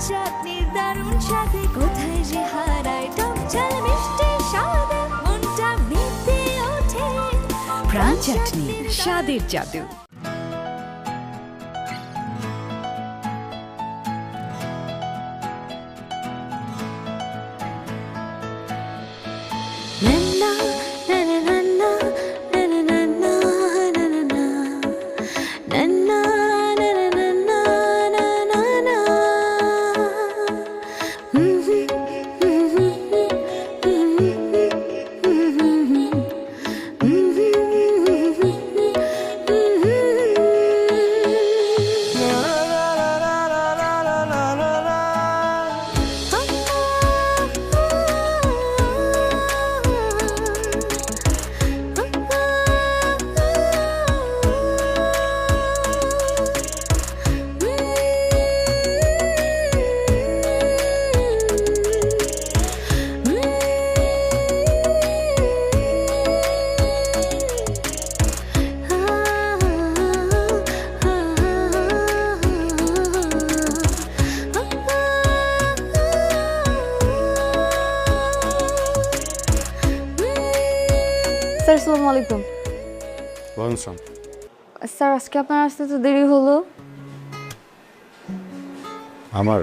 চাটনি দারুণ স্বাদে কোথায় যে হারায় টক ঝাল মিষ্টি স্বাদে মনটা মেতে ওঠে প্রাণ চাটনি স্বাদের জাদু। স্যার আসসালামু আলাইকুম। ওয়ালাইকুম আসসালাম। স্যার আজকে আপনার আসতে তো দেরি হলো। আমার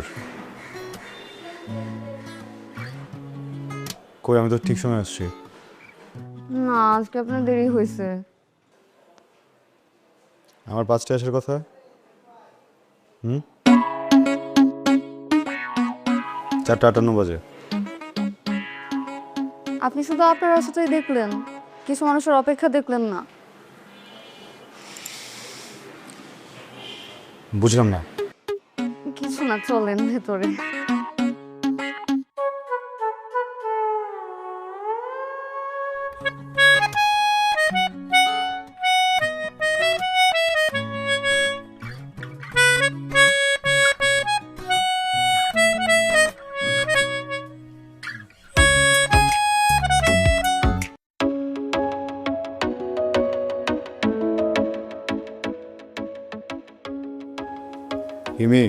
কই, আমি তো ঠিক সময় আসছি। না আজকে আপনার দেরি হয়েছে। আমার 5টায় আসার কথা। 4:58 বাজে। আপনি শুধু আপনার রাস্তাতেই দেখলেন, কিছু মানুষের অপেক্ষা দেখলেন না। বুঝলাম না। কিছু না, চলেন ভেতরে। হিমি,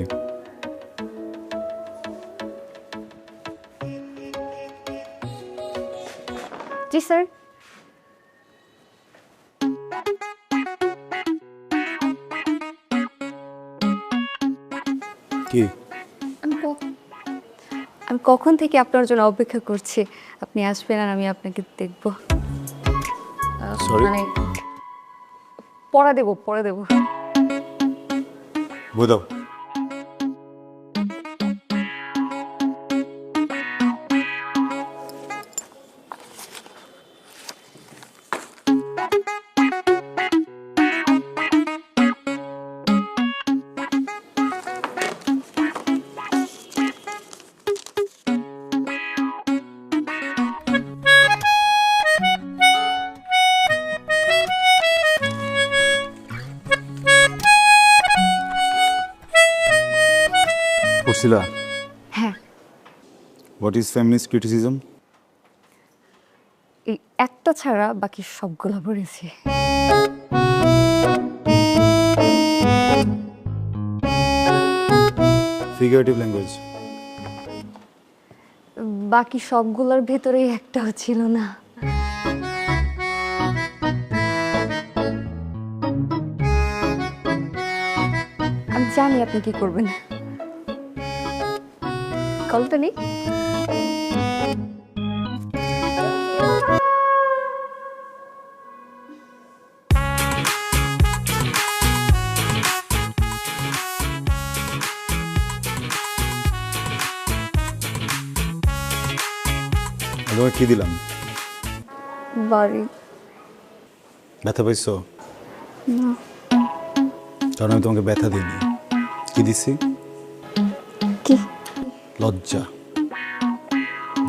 জি স্যার। কি আমি কখন থেকে আপনার জন্য অপেক্ষা করছি, আপনি আসবেন আর আমি আপনাকে দেখব। Sorry? মানে পড়া দেব, পড়া দেব। বই দাও। পড়ছিলা? হ্যাঁ, হোয়াট ইজ ফেমিনিস্ট ক্রিটিসিজম? এই একটা ছাড়া বাকি সবগুলো পড়েছি। Figurative language? বাকি সবগুলোর ভেতরেই একটাও ছিল না। আমি জানি আপনি কি করবেন। কলটা নেই। তোমাকে কি দিলাম? বাড়ি। ব্যথা পাইছো? না। কারণ আমি তোমাকে ব্যথা দিইনি। কি দিছি? কি? লজ্জা।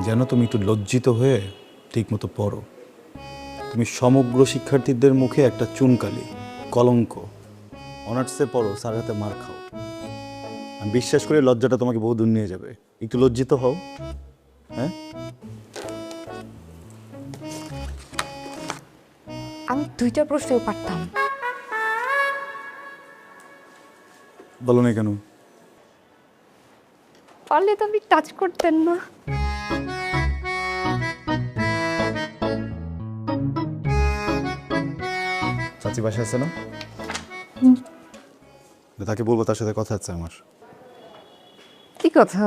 যেন তুমি একটু লজ্জিত হয়ে ঠিক মতো পড়ো। তুমি সমগ্র শিক্ষার্থীদের মুখে একটা চুনকালি, কলঙ্ক। অনার্সে পড়ো, স্যার হাতে মার খাও। আমি বিশ্বাস করি লজ্জাটা তোমাকে বহু দূর নিয়ে যাবে। একটু লজ্জিত হও। হ্যাঁ, আমি 2টা প্রশ্নও পারতাম। বলো না কেন? পারলে তো আপনি টাচ করতেন না। চাচি বাসায় আছে না? তাকে বলবো তার সাথে কথা আছে আমার। কি কথা?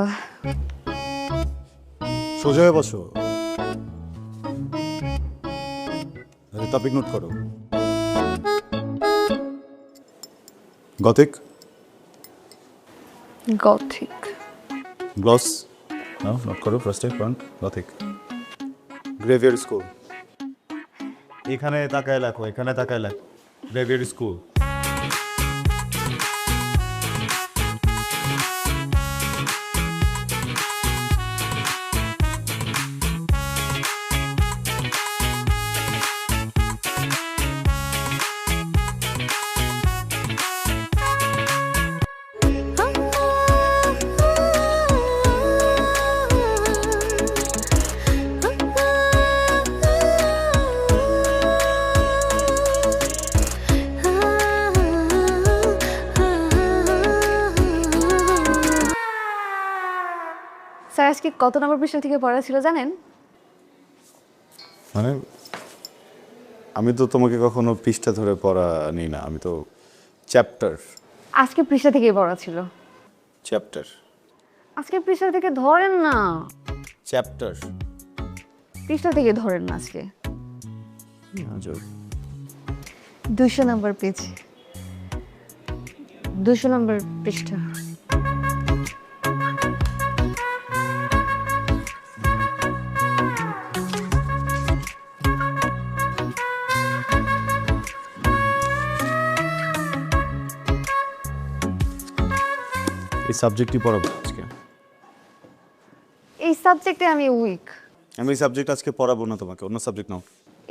সোজা হয়ে বসো, টপিক নোট করো। গথিক গথিক গ্লস নাও নোট করো। First point Gothic. গ্রেভিয়ার স্কুল, এখানে তাকায় লেখো, এখানে তাকায় লেখো। গ্রেভিয়ার স্কুল। স্যার আজকে কত নম্বর পৃষ্ঠা থেকে পড়া ছিল জানেন? মানে আমি তো তোমাকে কখনো পৃষ্ঠা ধরে পড়া নিই না, আমি তো চ্যাপ্টার। আজকে পৃষ্ঠা থেকেই পড়া ছিল। চ্যাপ্টার আজকে পৃষ্ঠা থেকে ধরেন না, চ্যাপ্টার পৃষ্ঠা থেকে ধরেন না। আজকে 200 নম্বর পেজ, 200 নম্বর পৃষ্ঠা। এই সাবজেক্টই পড়াবো আজকে। এই সাবজেক্টে আমি উইক। আমি এই সাবজেক্ট আজকে পড়াবো না তোমাকে, অন্য সাবজেক্ট নাও।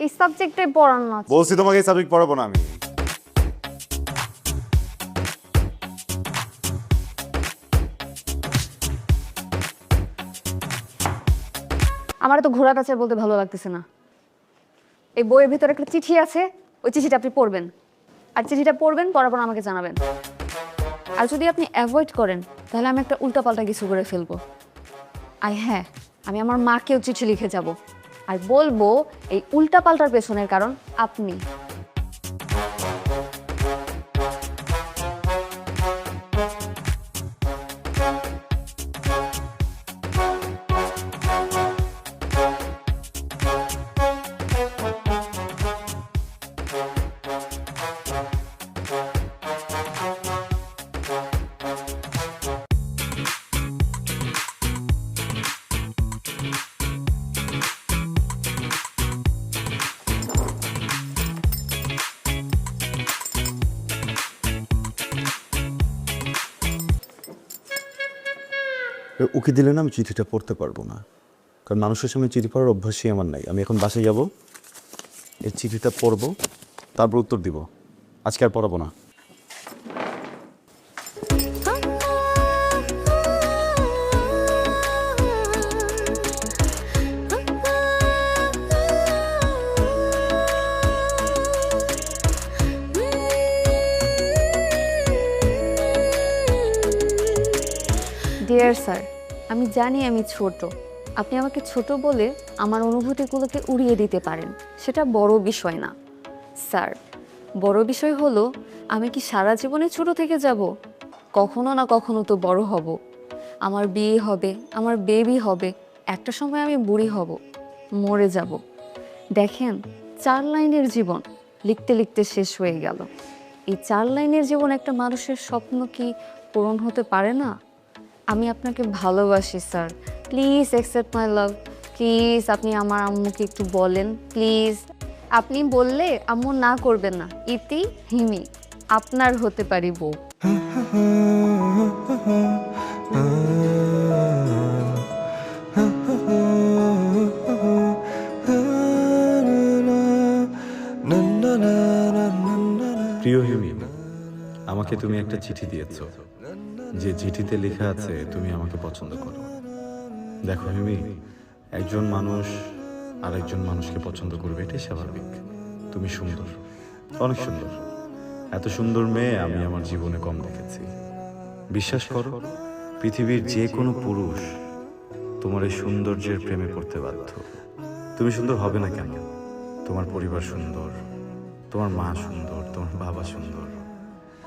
এই সাবজেক্টে পড়ান না। বলছি তোমাকে এই সাবজেক্ট পড়াবো না আমি। আমার তো ঘোড়া কাছে বলতে ভালো লাগতেছে না। এই বইয়ের ভিতরে একটা চিঠি আছে, ওই চিঠিটা আপনি পড়বেন, আর চিঠিটা পড়বেন, পড়ার পর আমাকে জানাবেন। আর যদি আপনি অ্যাভয়েড করেন তাহলে আমি একটা উল্টাপাল্টা কিছু করে ফেলবো। আর হ্যাঁ, আমি আমার মাকেও চিঠি লিখে যাব আর বলবো এই উল্টাপাল্টার পেছনের কারণ আপনি। ওকে দিলে না আমি চিঠিটা পড়তে পারবো না, কারণ মানুষের সামনে চিঠি পড়ার অভ্যাসই আমার নাই। আমি এখন বাসায় যাব, এই চিঠিটা পড়বো, তারপর উত্তর দিব। আজকে আর পড়াবো না। ডিয়ার স্যার, আমি জানি আমি ছোট, আপনি আমাকে ছোট বলে আমার অনুভূতিগুলোকে উড়িয়ে দিতে পারেন, সেটা বড় বিষয় না। স্যার, বড় বিষয় হলো আমি কি সারা জীবনে ছোট থেকে যাব? কখনো না কখনো তো বড় হব। আমার বিয়ে হবে, আমার বেবি হবে, একটা সময় আমি বুড়ি হব, মরে যাব। দেখেন, 4 লাইনের জীবন লিখতে লিখতে শেষ হয়ে গেল। এই 4 লাইনের জীবন একটা মানুষের স্বপ্ন কি পূরণ হতে পারে না? আমি আপনাকে ভালোবাসি sir, please accept my love. Please আপনি আমার আম্মুকে একটু বলেন, প্লিজ। আপনি বললে আম্মু না করবেন না। ইতি হিমি, আপনার হতে পারি বউ। প্রিয় হিমি, আমাকে তুমি একটা চিঠি দিয়েছো, যে চিঠিতে লেখা আছে তুমি আমাকে পছন্দ করো। দেখো হিমি, একজন মানুষ আরেকজন মানুষকে পছন্দ করবে, এটাই স্বাভাবিক। তুমি সুন্দর, অনেক সুন্দর। এত সুন্দর মেয়ে আমি আমার জীবনে কম দেখেছি। বিশ্বাস করো, পৃথিবীর যে কোনো পুরুষ তোমার এই সৌন্দর্যের প্রেমে পড়তে বাধ্য। তুমি সুন্দর হবে না কেন? তোমার পরিবার সুন্দর, তোমার মা সুন্দর, তোমার বাবা সুন্দর,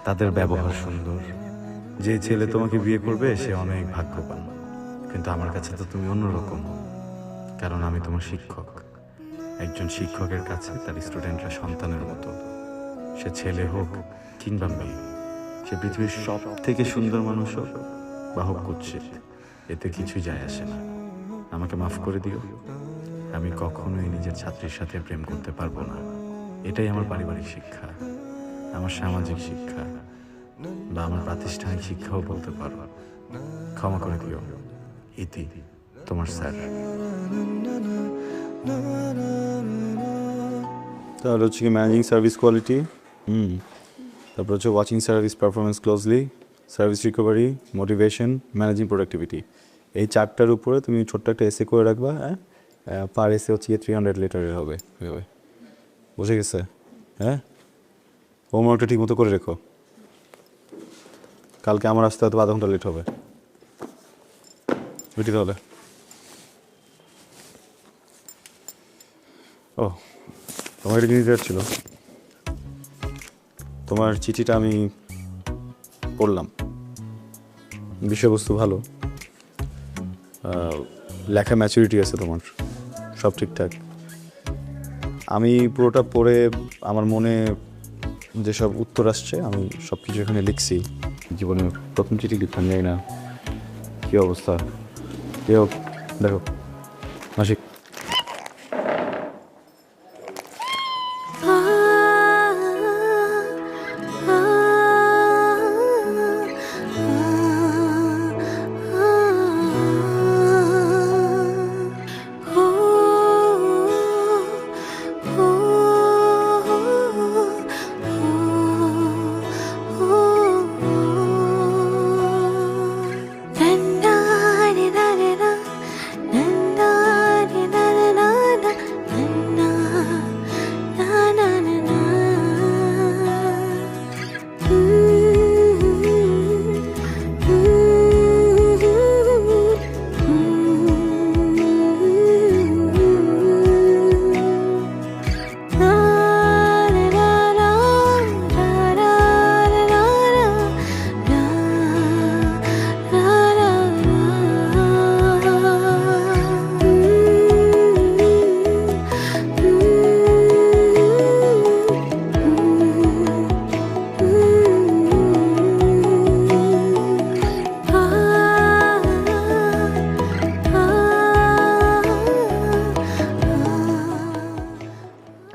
তাদের ব্যবহার সুন্দর। যে ছেলে তোমাকে বিয়ে করবে সে অনেক ভাগ্যবান। কিন্তু আমার কাছে তো তুমি অন্যরকম, কারণ আমি তোমার শিক্ষক। একজন শিক্ষকের কাছে তার স্টুডেন্টরা সন্তানের মতো। সে ছেলে হোক কিংবা মেয়ে, সে পৃথিবীর সব থেকে সুন্দর মানুষ হোক বা হোক কুৎসিত, এতে কিছুই যায় আসে না। আমাকে মাফ করে দিও, আমি কখনোই নিজের ছাত্রীর সাথে প্রেম করতে পারবো না। এটাই আমার পারিবারিক শিক্ষা, আমার সামাজিক শিক্ষা বা আমার প্রাতিষ্ঠানিক শিক্ষাও বলতে পারো। ক্ষমা করে দিও। ইতি, তোমার স্যার। তাহলে হচ্ছে কি ম্যানেজিং সার্ভিস কোয়ালিটি, তারপর হচ্ছে watching service performance closely, service recovery, motivation, managing productivity. এই চারটার উপরে তুমি ছোট্ট একটা এসে করে রাখবা। হ্যাঁ, পার এসে হচ্ছে 300 লেটারের হবে। বুঝে গেছে? হ্যাঁ, হোমওয়ার্কটা ঠিক মতো করে রেখো। কালকে আমার আসতে হয়তো আধা ঘন্টা লেট হবে। বুঝি তাহলে? ও, তোমার একটা জিনিস দেওয়ার ছিল। তোমার চিঠিটা আমি পড়লাম, বিষয়বস্তু ভালো, লেখা ম্যাচুরিটি আছে তোমার, সব ঠিকঠাক। আমি পুরোটা পড়ে আমার মনে যেসব উত্তর আসছে আমি সব কিছু এখানে লিখছি। জীবনে প্রথম চিঠি লিখতাম, জানি না কী অবস্থা। কেউ দেখো মাসিক,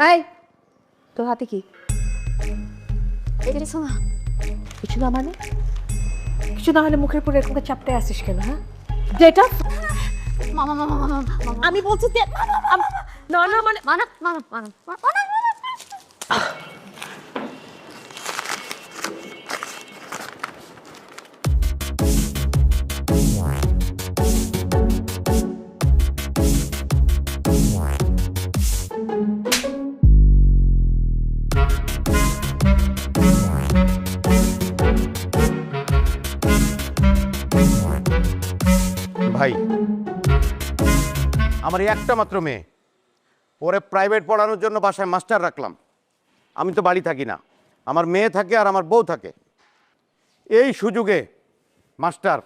এই তোর হাতে কি? কিছু না। কিছু না মানে? কিছু না হলে মুখের উপরে এরকম চাপতে আসিস কেন? হ্যাঁ, যেটা মামা মামা মামা মামা, আমি বলছি যে না না মানে মানা মানা মানা মানা। ভাই, আমার এই একটা মাত্র মেয়ে, ওরে প্রাইভেট পড়ানোর জন্য বাসায় মাস্টার রাখলাম। আমি তো বাড়ি থাকি না, আমার মেয়ে থাকে আর আমার বউ থাকে। এই সুযোগে মাস্টার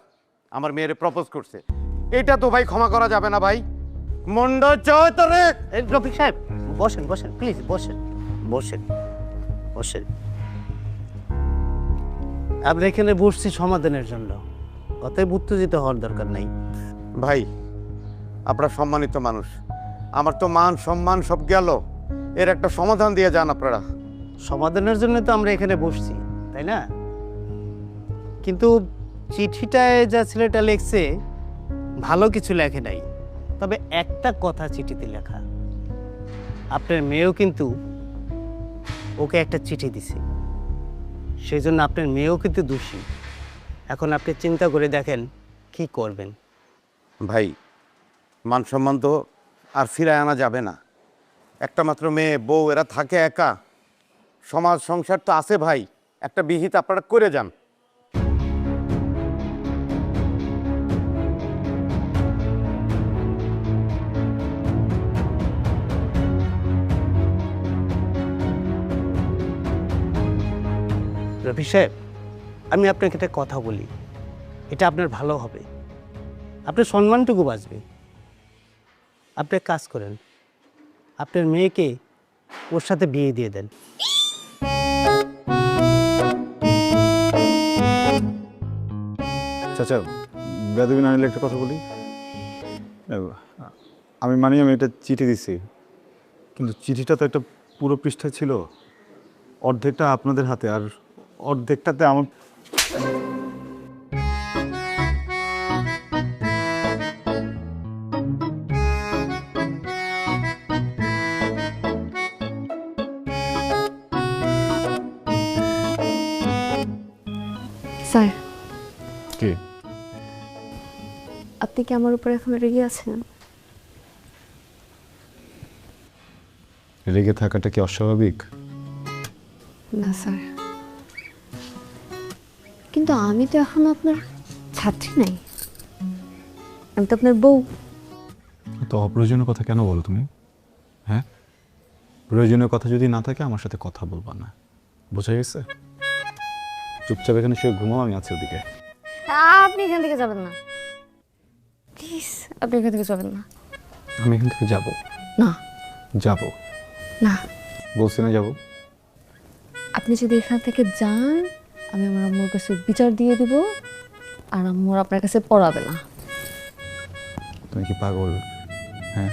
আমার মেয়েরে প্রপোজ করছে। এটা তো ভাই ক্ষমা করা যাবে না ভাই। মন্ড চৌতরে রফিক সাহেব, বসেন বসেন প্লিজ, বসেন বসেন বসেন। আমরা এখানে বসছি সমাধানের জন্য, অতএব উত্তেজিত হওয়ার দরকার নাই। ভাই, আপনারা সম্মানিত মানুষ, আমার তো মান সম্মান সব গেল, এর একটা সমাধান দিয়ে যান আপনারা। সমাধানের জন্য তো আমরা এখানে বসছি, তাই না? কিন্তু চিঠিটায় যা ছেলেটা লেখছে ভালো কিছু লেখে নাই। তবে একটা কথা চিঠিতে লেখা, আপনার মেয়েও কিন্তু ওকে একটা চিঠি দিছে, সেই জন্য আপনার মেয়েও কিন্তু দোষী। এখন আপনি চিন্তা করে দেখেন কি করবেন। ভাই, মান সম্মান তো আর ফিরায় আনা যাবে না। একটা মাত্র মেয়ে, বউ, এরা থাকে একা। সমাজ সংসার তো আছে ভাই, একটা বিহিত আপনারা করে যান। রফি সাহেব, আমি আপনাকে একটা কথা বলি, এটা আপনার ভালো হবে, আপনার সম্মানটুকু বাঁচবে। আপনি এক কাজ করেন, আপনার মেয়েকে ওর সাথে বিয়ে দিয়ে দেন। চাচা, বেদবি না নিলে একটা কথা বলি। আমি মানি আমি একটা চিঠি দিছি, কিন্তু চিঠিটা তো একটা পুরো পৃষ্ঠা ছিল, অর্ধেকটা আপনাদের হাতে আর অর্ধেকটাতে আমার। স্যার, কি আপনি কি আমার উপর এখন রেগে আছেন? রেগে থাকাটা কি অস্বাভাবিক? না স্যার, কিন্তু আমি তো এখন আপনার ছাত্রী নাই, আমি তো আপনার বউ। তো অপ্রয়োজনীয় কথা কেন বলো তুমি? হ্যাঁ, প্রয়োজনীয় কথা যদি না থাকে আমার সাথে কথা বলবা না, বোঝা গেছে? চুপচাপ এখানে শুয়ে ঘুমাও, আমি আছি ওদিকে। আপনি এখান থেকে যাবেন না, প্লিজ, আপনি এখান থেকে যাবেন না। আমি এখান থেকে যাব না, যাব না, বলছি না যাব। আপনি যদি এখান থেকে যান, আমি আমার আম্মুর কাছে বিচার দিয়ে দিব, আর আম্মুর আপনার কাছে পড়াবে না। তুমি কি পাগল? হ্যাঁ,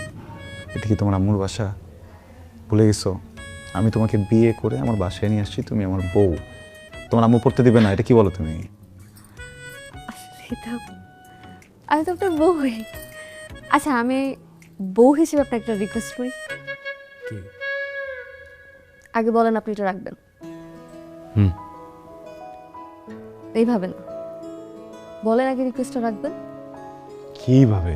এটা কি তোমার আম্মুর বাসা? ভুলে গেছো আমি তোমাকে বিয়ে করে আমার বাসায় নিয়ে আসছি, তুমি আমার বউ, তোমার আম্মু পড়তে দিবে না, এটা কি বলো তুমি? আমি তো আপনার বউ হই। আচ্ছা, আমি বউ হিসেবে আপনার একটা রিকোয়েস্ট করি। কি? আগে বলেন আপনি এটা রাখবেন। হুম, এইভাবে না, বলেন আগে রিকোয়েস্টটা রাখবেন। কিভাবে?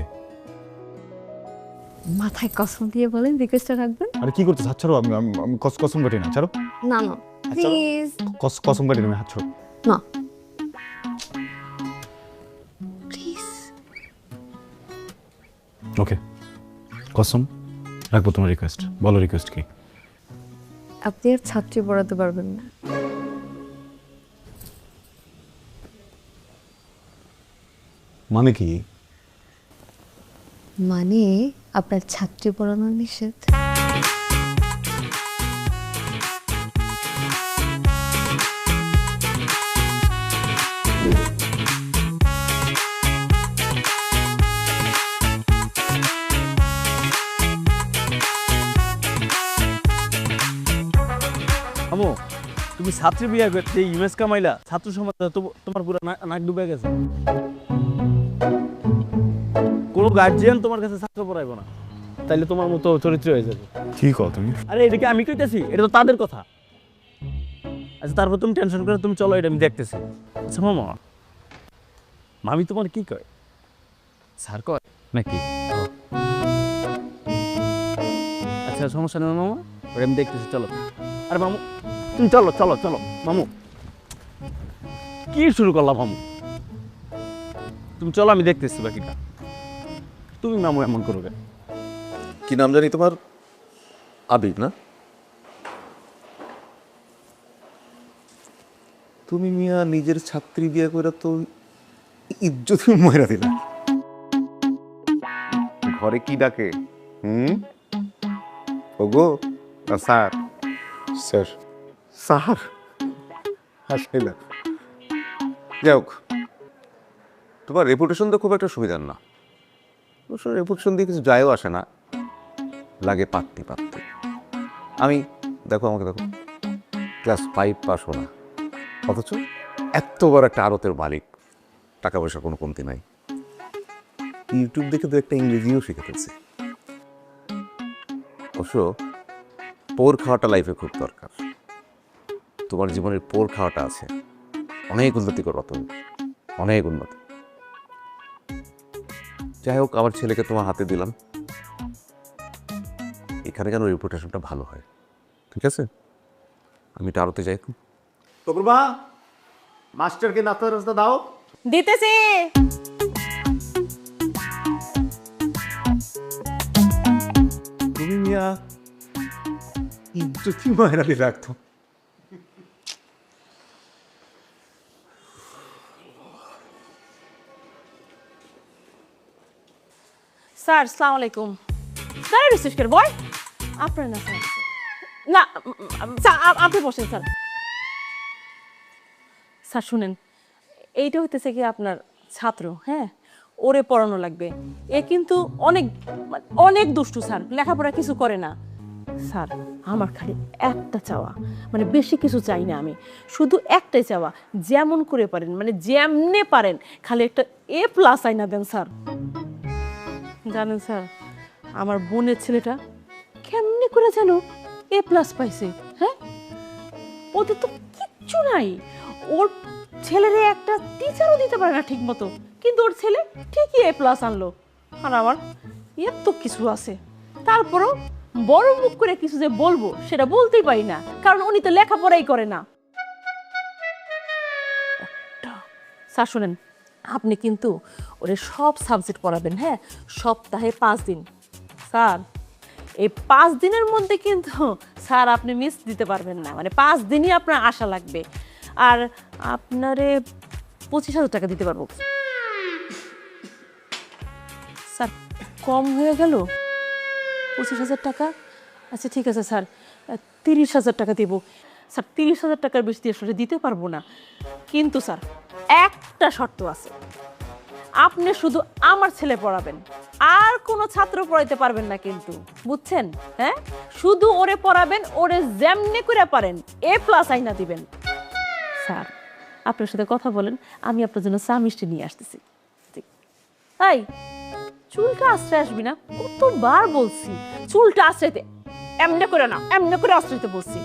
মাথায় কসম দিয়ে বলেন রিকোয়েস্টটা রাখবেন। আরে কি করতে? হাত ছাড়ো, আমি কসম কাটি না, ছাড়ো। না না, প্লিজ। কসম কাটি না, হাত ছাড়ো। না, প্লিজ। ওকে, কসম রাখবো তোমার রিকোয়েস্ট। বলো রিকোয়েস্ট কি? আপনি আর ছাত্রী পড়াতে পারবেন না। মানে কি? মানে আপনার ছাত্রী পড়ানো নিষেধ। আমো, তুমি ছাত্রী বিয়ে করতে ইমেজ কামাইলা, ছাত্র সমাজ তোমার পুরো নাক ডুবে গেছে। কোনো গার্জিয়ান তোমার কাছে ছাত্র পড়াইবো না, তাইলে তোমার মতো চরিত্র হয়ে যাবে। কি কও তুমি? আরে এদিকে আমি কইতেছি, এটা তো তাদের কথা। আচ্ছা, তারপর তুমি টেনশন করে তুমি চলো, এটা আমি দেখতেছি। আচ্ছা মামা, মামি তোমার কি কয়? স্যার কয় নাকি? আচ্ছা, সমস্যা নেই মামা, ওটা আমি দেখতেছি, চলো। আরে মামু, তুমি চলো চলো চলো। মামু, কি শুরু করলাম মামু? তুমি চলো, আমি দেখতেছি বাকিটা। তুমি মামু এমন করো কেন? কি নাম জানি তোমার? আবির না? তুমি মিয়া নিজের ছাত্রী বিয়ে করে তো ইজ্জত ময়রা দিলা। ঘরে কি ডাকে? ওগো না স্যার? স্যার। স্যার হাসে না। যাই হোক, তোমার রেপুটেশন তো খুব একটা সুবিধার না। অবশ্য রেপুটেশন দিয়ে কিছু যায়ও আসে না, লাগে পাত্তি পাত্তি। আমি দেখো, আমাকে দেখো, ক্লাস 5 পাস হো না, অথচ এত বড় একটা আড়তের মালিক, টাকা পয়সার কোনো কমতি নাই। ইউটিউব দেখে তো একটা ইংরেজিও শিখে ফেলছি। অবশ্য পোর খাওয়াটা লাইফে খুব দরকার। তোমার জীবনের পোর খাওয়াটা আছে, অনেক উন্নতি করো তুমি, অনেক উন্নতি। যাই হোক, আমার ছেলেকে তোমার হাতে দিলাম, এখানে যেন রেপুটেশনটা ভালো হয়, ঠিক আছে? আমি এটা আরতে যাই। টুকুরমা, মাস্টারকে নাস্তার রাস্তা দাও। দিতেছি। তুমি মিয়া ইজ্জতি মায়েরালি রাখতো। স্যার আসসালামু আলাইকুম। স্যার রিসিভ করে বয় আপনার না স্যার, না স্যার আপনি বসেন স্যার। স্যার শুনেন, এইটা হইতেছে কি আপনার ছাত্র, হ্যাঁ, ওরে পড়ানো লাগবে। এ কিন্তু অনেক অনেক দুষ্টু স্যার, লেখাপড়া কিছু করে না। স্যার আমার খালি একটা চাওয়া, মানে বেশি কিছু চাই না আমি, শুধু একটাই চাওয়া, যেমন করে পারেন মানে যেমনে পারেন খালি একটা A+ আইনা দেন স্যার। জানেন স্যার, আমার বোনের ছেলেটা কেমনে করে যেন A+ পাইছে, হ্যাঁ, ওদের তো কিচ্ছু নাই। ওর ছেলেরে একটা টিচারও দিতে পারে না ঠিক মতো, কিন্তু ওর ছেলে ঠিকই A+ আনলো। আর আমার এর তো কিছু আছে, তারপরও বড় মুখ করে কিছু যে বলবো সেটা বলতেই পারি না, কারণ উনি তো লেখাপড়াই করে না। স্যার শোনেন, আপনি কিন্তু ওরে সব সাবজেক্ট পড়াবেন, হ্যাঁ, সপ্তাহে 5 দিন। স্যার এই 5 দিনের মধ্যে কিন্তু স্যার আপনি মিস দিতে পারবেন না, মানে 5 দিনই আপনার আশা লাগবে। আর আপনারে 25,000 টাকা দিতে পারবো। স্যার কম হয়ে গেল 25,000 টাকা? আচ্ছা ঠিক আছে স্যার, 30,000 টাকা দেবো। স্যার 30,000 টাকার বেশি আসলে দিতে পারবো না, কিন্তু স্যার একটা শর্ত আছে, আপনি শুধু আমার ছেলে পড়াবেন, আর কোনো ছাত্র পড়াইতে পারবেন না কিন্তু, বুঝছেন? হ্যাঁ, শুধু ওরে পড়াবেন, ওরে যেমনি করে পারেন A+ আইনা দিবেন। স্যার আপনার সাথে কথা বলেন, আমি আপনার জন্য চা মিষ্টি নিয়ে আসতেছি। তাই চুলটা আশ্রয় আসবি না, কতবার বলছি চুলটা আশ্রয়তে, এমনি করে না, এমনি করে আশ্রয়তে বলছি।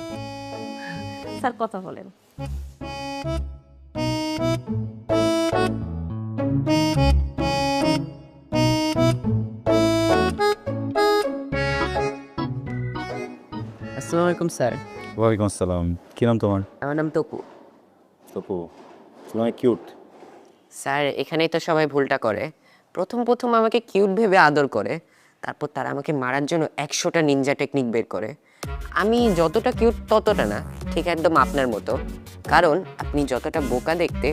স্যার কথা বলেন। আসসালামু আলাইকুম স্যার। ওয়ালাইকুম আসসালাম। কি নাম তোমার? আমার নাম তপু। তপু, তোমার কিউট। স্যার এখানেই তো সবাই ভুলটা করে, প্রথম প্রথম আমাকে কিউট ভেবে আদর করে, তারপর তারা আমাকে মারার জন্য 100টা নিনজা টেকনিক বের করে। আমি যতটা কিউট ততটা না, ঠিক একদম আপনার মতো, কারণ আপনি যতটা বোকা দেখতে,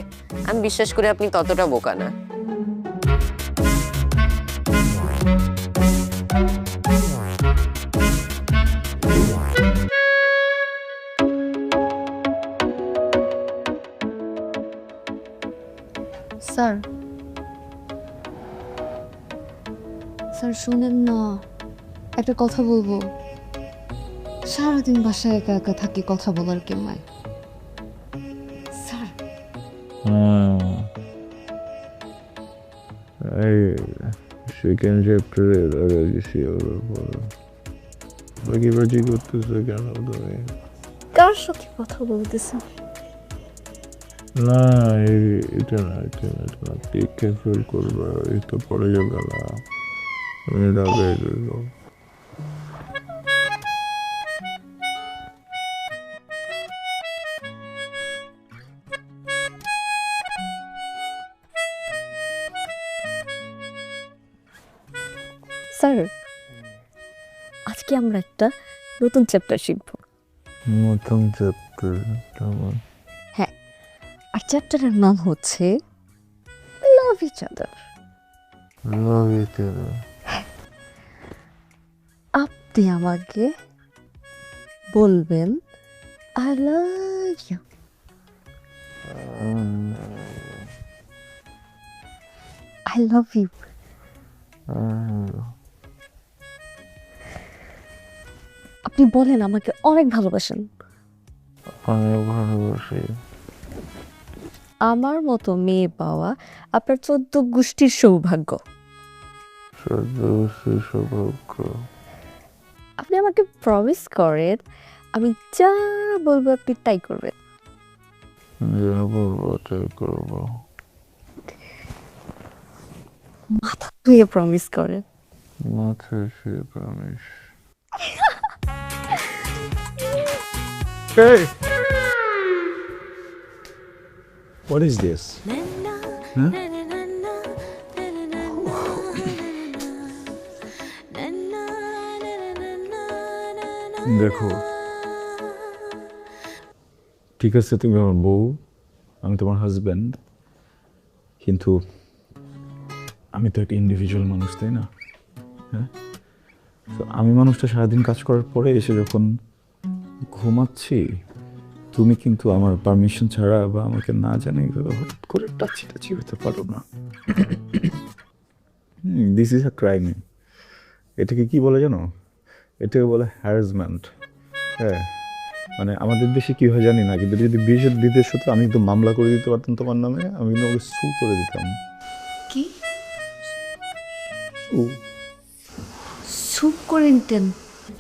আমি বিশ্বাস করি আপনি ততটা বোকা না। স্যার, স্যার শুনেন না, একটা কথা বলবো। সারাদিন বাসায় একা একা থাকি, কথা বলার কেউ নাই। স্যার এই সেকেন্ড চ্যাপ্টারে লাগা গেছি, ওর বাকি করতেছে কেন তুমি? কার সাথে কথা বলতেছে? না এটা না, এটা না, এটা না, টেক কেয়ারফুল করবা, এই তো পড়ে যাবে না, আমি লাগাই দেব। স্যার আজকে আমরা একটা নতুন চ্যাপ্টার শিখবো। নতুন চ্যাপ্টার? হ্যাঁ, আর চ্যাপ্টারের নাম হচ্ছে লাভ ইচ আদার। লাভ ইচ আদার? আপনি আমাকে বলবেন I love you. I love you. আপনি বলেন আমাকে অনেক ভালোবাসেন। অনেক ভালোবাসি। আমার মতো মেয়ে পাওয়া আপনার 14 গোষ্ঠীর সৌভাগ্য। 14 গোষ্ঠীর সৌভাগ্য? আপনি আমাকে প্রমিস করেন, আমি যা বলবো আপনি তাই করবেন। যা বলবো তাই করবো। মাথা ধুয়ে প্রমিস করেন। মাথা ধুয়ে promise. Hey! What is this? Huh? দেখো, ঠিক আছে তুমি আমার বউ, আমি তোমার হাজব্যান্ড, কিন্তু আমি তো একটা ইন্ডিভিজুয়াল মানুষ, তাই না? হ্যাঁ, তো আমি মানুষটা সারাদিন কাজ করার পরে এসে যখন ঘুমাচ্ছি, তুমি কিন্তু আমার পারমিশন ছাড়া বা আমাকে না জানে হঠাৎ করে টাচি টাচি হতে পারো না। This is a crime. এটাকে কি বলে জানো? এটাকে বলে হ্যারাসমেন্ট। হ্যাঁ, মানে আমাদের দেশে কি হয় জানি না, কিন্তু যদি বিদেশ হতো আমি তো মামলা করে দিতে পারতাম তোমার নামে, আমি তোমাকে সু করে দিতাম। কি ও সুপ করে নিতেন?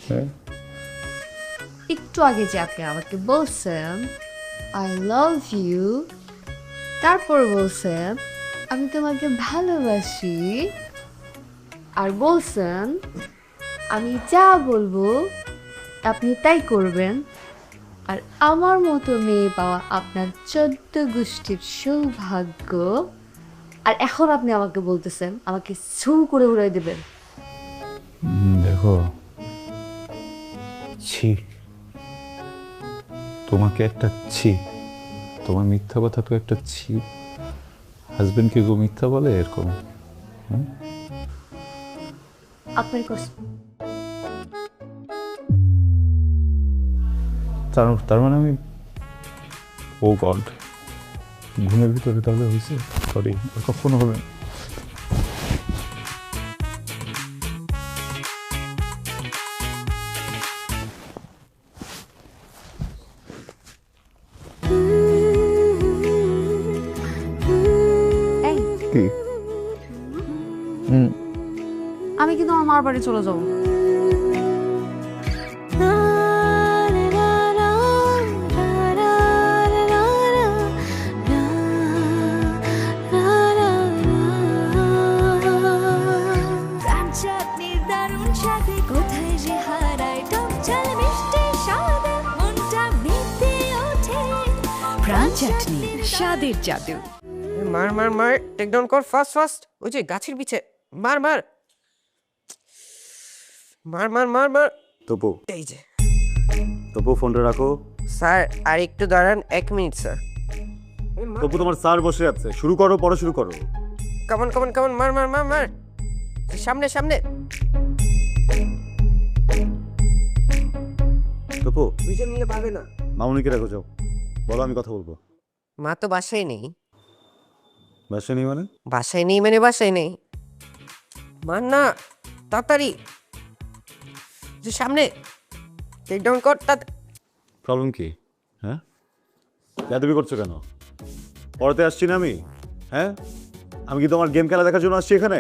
হ্যাঁ, একটু আগে যাকে আমাকে বলছেন আই লাভ ইউ, তারপর বলছেন আমি তোমাকে ভালোবাসি, আর বলছেন আমি যা বলবো আপনি তাই করবেন, আর আমার মতো মেয়ে পাওয়া আপনার 14 গোষ্ঠীর সৌভাগ্য। আর এখন আপনি আমাকে বলতেছেন আমাকে ছু করে উড়াই দেবেন। দেখো, ছি, তোমাকে একটা ছি, তোমার মিথ্যা কথা তো একটা ছি। হাজবেন্ডকে কেউ মিথ্যা বলে এরকম? হ্যাঁ, আপনার কষ্ট। তার মানে আমি, ও গড, ঘুমের ভিতরে তাহলে হয়েছে। সরি, কখনো হবে না। এই, কি? আমি কিন্তু আমার মার বাড়ি চলে যাবো। কোথায় যে হারায় টক ঝাল মিষ্টি স্বাদে মনটা মেতে ওঠে প্রাণ চাটনি স্বাদের জাদু। মার মার মার, টেক ডাউন কর ফাস্ট ফাস্ট। ওই যে গাছের পিছে মার মার মার মার মার মার। তপু, এই যে তপু ফোনটা রাখো। স্যার আর একটু দাঁড়ান, 1 মিনিট স্যার। তপু, তোমার স্যার বসে আছে, শুরু করো, পরে শুরু করো। কামন কামন কামন, মার মার মার মার, সামনে সামনে। তপু, দুইজন মিলে পারবে না। মামুনিকে রাখো, যাও, বলো, আমি কথা বলবো। মা তো বাসায় নেই। বাসা নেই মানে? বাসায় নেই মানে বাসায় নেই। মার না, তাড়াতাড়ি, যে সামনে, টেক ডাউন কর। প্রবলেম কি? হ্যাঁ, বেয়াদবি করছো কেন? পড়াতে আসছি না আমি? হ্যাঁ, আমি কি তোমার গেম খেলা দেখার জন্য আসছি এখানে?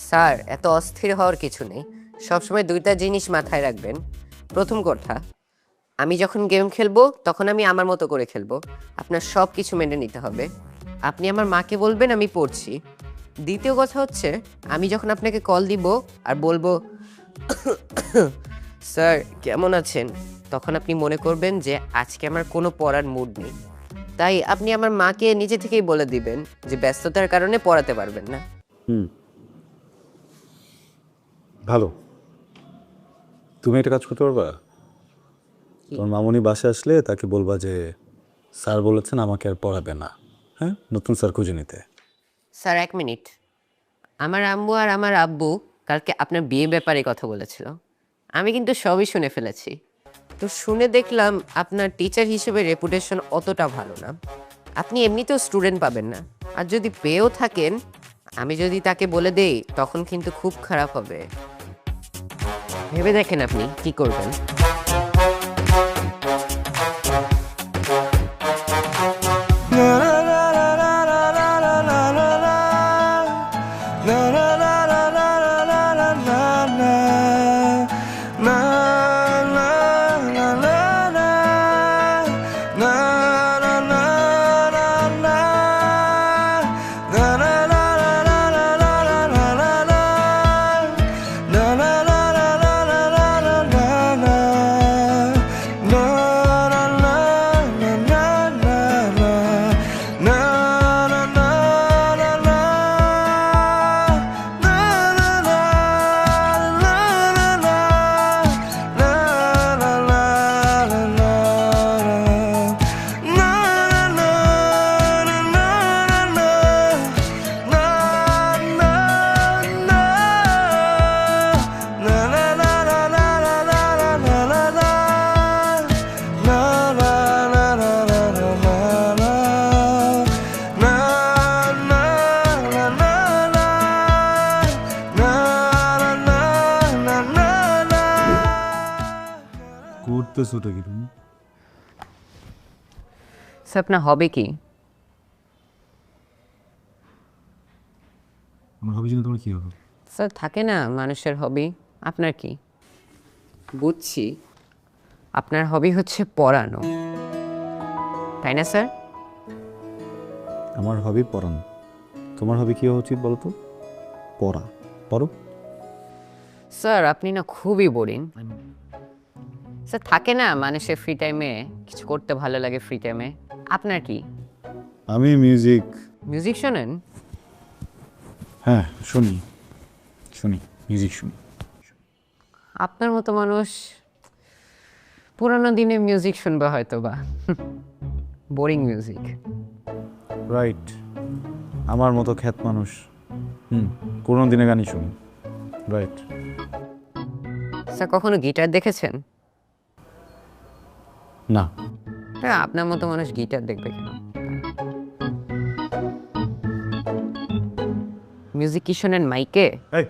স্যার, এত অস্থির হওয়ার কিছু নেই। সবসময় দুইটা জিনিস মাথায় রাখবেন। প্রথম কথা, আমি যখন গেম খেলবো তখন আমি আমার মতো করে খেলবো, আপনার সব কিছু মেনে নিতে হবে। আপনি আমার মাকে বলবেন আমি পড়ছি। দ্বিতীয় কথা হচ্ছে, আমি যখন আপনাকে কল দিব আর বলবো স্যার কেমন আছেন, তখন আপনি মনে করবেন যে আজকে আমার কোনো পড়ার মুড নেই। তাই আপনি আমার মাকে নিজে থেকেই বলে দিবেন যে ব্যস্ততার কারণে পড়াতে পারবেন না। ভালো, তুমি একটা কাজ করতে পারবা? তোমার মামুনি বাসায় আসলে তাকে বলবা যে স্যার বলেছেন আমাকে আর পড়াবে না, হ্যাঁ, নতুন স্যার খুঁজে নিতে। স্যার 1 মিনিট, আমার আম্মু আর আমার আব্বু কালকে আপনার বিয়ে ব্যাপারে কথা বলেছিল। আমি কিন্তু সবই শুনে ফেলেছি। তো শুনে দেখলাম আপনার টিচার হিসেবে রেপুটেশন অতটা ভালো না। আপনি এমনিতেও স্টুডেন্ট পাবেন না, আর যদি পেয়েও থাকেন, আমি যদি তাকে বলে দেই তখন কিন্তু খুব খারাপ হবে। ভেবে দেখেন আপনি কি করবেন। করতেছোটা কি তুমি? স্যার আপনার হবে কি? আমার হবি জন্য তোমার কি হবে? স্যার থাকে না মানুষের হবি, আপনার কি? বুঝছি আপনার হবি হচ্ছে পড়ানো, তাই না স্যার? আমার হবি পড়ানো। তোমার হবি কি হওয়া উচিত বলো তো? পড়া। পড়ো। স্যার আপনি না খুবই বোরিং। স্যার থাকে না মানুষের ফ্রি টাইমে কিছু করতে ভালো লাগে, ফ্রি টাইমে আপনার কি? আমি মিউজিক। মিউজিক শোনেন? হ্যাঁ শুনি, মিউজিক শুনি। আপনার মতো মানুষ পুরানো দিনে মিউজিক শুনবে হয়তো বা, বোরিং মিউজিক। রাইট, আমার মতো খ্যাত মানুষ পুরোনো দিনে গানই শুনি। রাইট। স্যার কখনো গিটার দেখেছেন? না। হ্যাঁ আপনার মতো মানুষ গিটার দেখবে কেন? মিউজিক কি শোনেন মাইকে? এই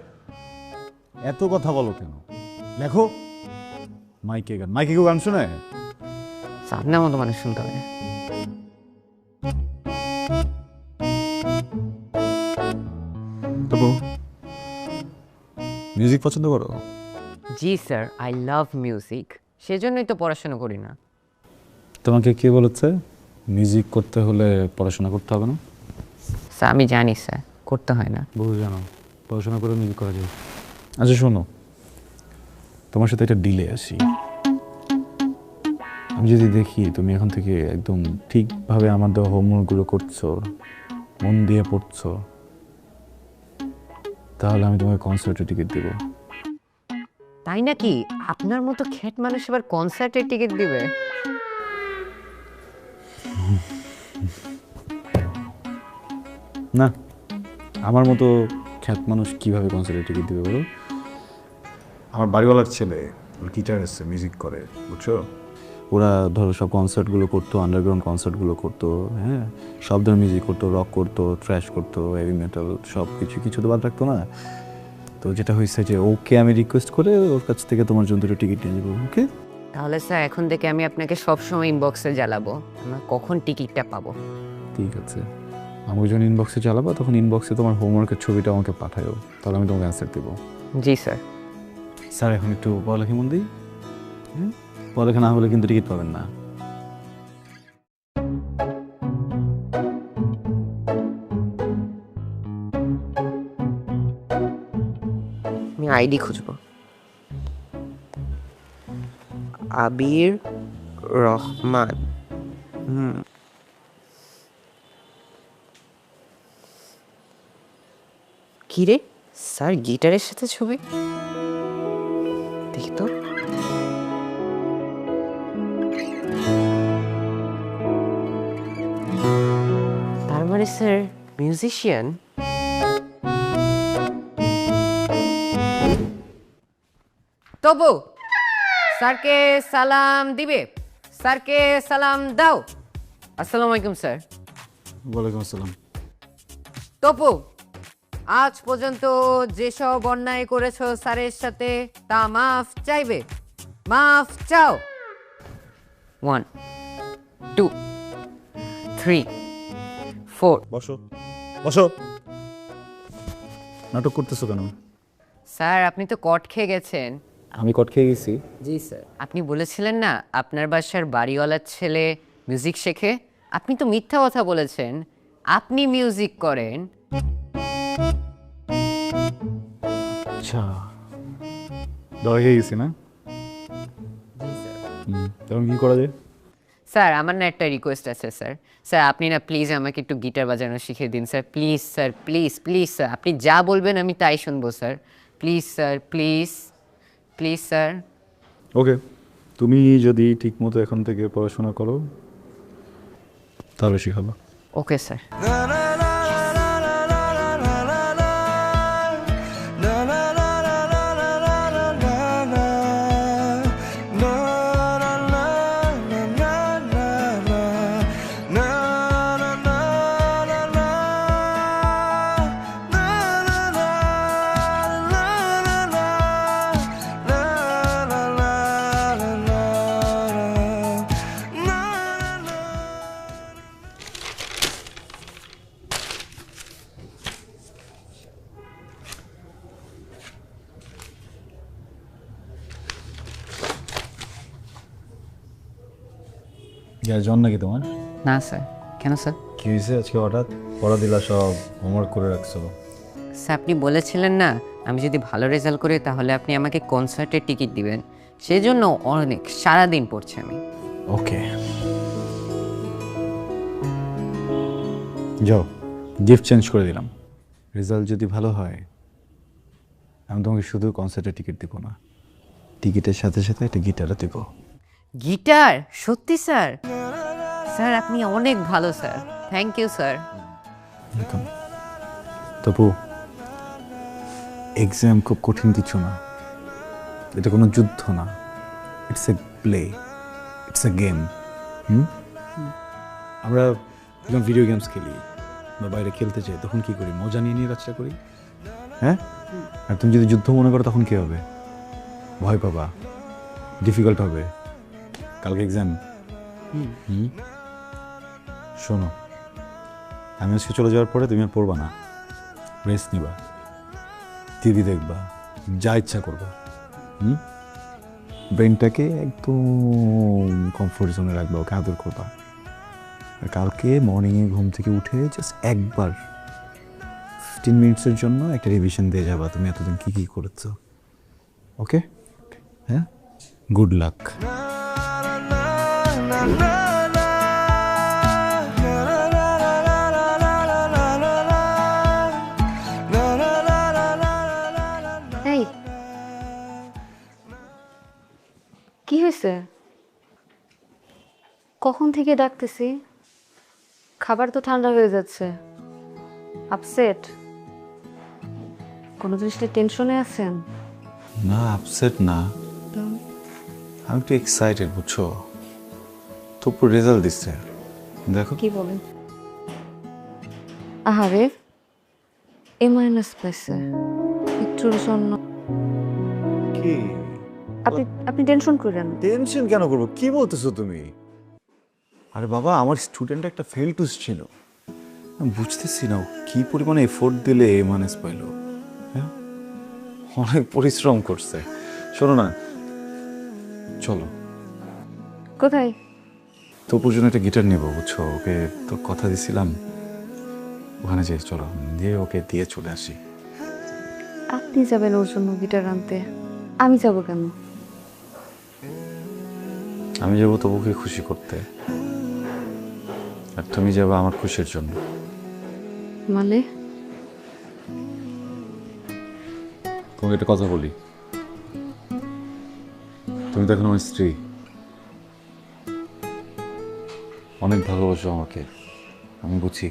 এত কথা বলো কেন? লেখো। মাইকে গান, মাইকে কেউ গান শোনে? আপনার মতো মানুষ শুনতে হবে। তবু মিউজিক পছন্দ করো? জি স্যার, আই লাভ মিউজিক, সেজন্যই তো পড়াশোনা করি না। তোমাকে কে বলেছে মিউজিক করতে হলে পড়াশোনা করতে হবে না? স্যার আমি জানি স্যার, করতে হয় না। বহু জানো, পড়াশোনা করে মিউজিক করা যায়। আচ্ছা শোনো, তোমার সাথে একটা ডিলে আসি। আমি যদি দেখি তুমি এখন থেকে একদম ঠিকভাবে আমার দেওয়া হোমওয়ার্কগুলো করছো, মন দিয়ে পড়ছো, তাহলে আমি তোমাকে কনসার্টের টিকিট দেবো। তাই নাকি? আপনার মতো খ্যাট মানুষ এবার কনসার্টের টিকিট দিবে? না, আমার মতো খ্যাত মানুষ কিভাবে কনসার্টের টিকিট দিবে বলো? আমার বাড়িওয়ালার ছেলে, ওর গিটার এসছে, মিউজিক করে, বুঝছো? ওরা ধরো সব কনসার্টগুলো করতো, আন্ডারগ্রাউন্ড কনসার্টগুলো করতো, হ্যাঁ, সব ধরনের মিউজিক করতো, রক করতো, থ্র্যাশ করতো, হেভি মেটাল, সব কিছু তো বাদ রাখতো না। তো যেটা হয়েছে যে ওকে আমি রিকোয়েস্ট করে ওর কাছ থেকে তোমার জন্য দুটো টিকিট নিয়ে নেবো। ওকে? তাহলে স্যার এখন থেকে আমি আপনাকে সবসময় ইনবক্সে জ্বালাবো, আমরা কখন টিকিটটা পাবো। ঠিক আছে, আমাকে যখন ইনবক্সে চালাবো তখন ইনবক্সে তোমার হোমওয়ার্কের ছবিটা আমাকে পাঠাও, তাহলে আমি তোমাকে অ্যান্সার দেবো। জি স্যার। স্যার এখন একটু পড়ালেখা মন দিই। পড়ালেখা না হলে কিন্তু টিকিট পাবেন না। আমি আইডি খুঁজবো। আবির রহমান। কি রে স্যার, গিটারের সাথে ছবি? দেখি তো। তার মানে স্যার মিউজিশিয়ান। তবু স্যারকে সালাম দিবে, স্যারকে সালাম দাও। আসসালামু আলাইকুম স্যার। ওয়ালাইকুম আসসালাম। তপু, আজ পর্যন্ত যেসব অন্যায় করেছো স্যারের সাথে তা মাফ চাইবে, মাফ চাও। 1 2 3 4। বসো বসো। নাটক করতেছো কেন? স্যার আপনি তো কট খেয়ে গেছেন। আমি কট খেয়ে গেছি? জি স্যার। আপনি বলেছিলেন না আপনার বাসার বাড়িওয়ালার ছেলে মিউজিক শেখে, আপনি তো মিথ্যা কথা বলেছেন, আপনি মিউজিক করেন। আচ্ছা, দয়া হয়ে গেছি না? জি স্যার। তখন কি করা যায়? স্যার আমার না একটা রিকোয়েস্ট আছে স্যার। স্যার আপনি না প্লিজ আমাকে একটু গিটার বাজানো শিখিয়ে দিন sir, please sir, please please sir. আপনি যা বলবেন আমি তাই শুনবো sir, please sir, please please sir. Okay, তুমি যদি ঠিক মতো এখন থেকে পড়াশোনা করো তাহলে শিখাবো। Okay sir. কি আর জন নাকি তোমার? না স্যার। কেন স্যার? কি হয়েছে আজকে হঠাৎ? পড়া দিলা সব, হোমওয়ার্ক করে রাখছো। স্যার আপনি বলেছিলেন না আমি যদি ভালো রেজাল্ট করি তাহলে আপনি আমাকে কনসার্টের টিকিট দিবেন, সেই জন্য অনেক সারাদিন পড়ছি আমি। ওকে, যাও, গিফট চেঞ্জ করে দিলাম। রেজাল্ট যদি ভালো হয় আমি তোমাকে শুধু কনসার্টের টিকিট দিব না, টিকিটের সাথে সাথে একটা গিটারও দিব। গিটার? সত্যি স্যার? স্যার আপনি অনেক ভালো sir, thank you sir. Welcome. Topu, exam খুব কঠিন কিছু না, এটা কোনো যুদ্ধ না, it's a play, it's a game. আমরা যখন ভিডিও গেমস খেলি বা বাইরে খেলতে চাই তখন কি করি? মজা নিয়ে নিয়ে কাজটা করি, হ্যাঁ? আর তুমি যদি যুদ্ধ মনে করো তখন কি হবে? ভয় পাবা, ডিফিকাল্ট হবে। কালকে এক্সাম। শোনো, আমি আজকে চলে যাওয়ার পরে তুমি আর পড়বা না, রেস্ট নিবা, টিভি দেখবা, যা ইচ্ছা করবা। ব্রেনটাকে একদম কমফোর্ট জোনে রাখবা, ওকে আদর করবা। আর কালকে মর্নিংয়ে ঘুম থেকে উঠে জাস্ট একবার 15 মিনিটসের জন্য একটা রিভিশন দিয়ে যাবা তুমি এতদিন কী কী করেছো। ওকে? হ্যাঁ, গুড লাক। এই কি হয়েছে? কখন থেকে ডাকতেছি, খাবার তো ঠান্ডা হয়ে যাচ্ছে। আপসেট? কোনো জিনিসটা টেনশনে আছেন? না, আপসেট না, আমি একটু এক্সাইটেড, বুঝছো? তবু রেজাল্ট দিচ্ছে, দেখো। কি বলেন? আহারে, এ মাইনাস পাইছে, একটুর জন্য। কি আপনি আপনি টেনশন করেন? টেনশন কেন করবো? কি বলতেছো তুমি? আরে বাবা, আমার স্টুডেন্ট একটা ফেল টুস ছিল, আমি বুঝতেছি না ও কি পরিমাণে এফোর্ট দিলে এ মাইনাস পাইলো। হ্যাঁ, অনেক পরিশ্রম করছে। শোনো না, চলো। কোথায়? তপুর জন্য একটা গিটার নেবো, বুঝছো? ওকে তো কথা দিছিলাম, ওখানে যাই, চলো, দিয়ে ওকে দিয়ে চলে আসি। আপনি যাবেন ওর জন্য গিটার আনতে? আমি যাব কেন? আমি যাবো তবুকে খুশি করতে, আর তুমি যাবে আমার খুশির জন্য। মানে? তোমাকে একটা কথা বলি, তুমি তো এখন আমার স্ত্রী, অনেক ভালোবাসো আমাকে, আমি বুঝি।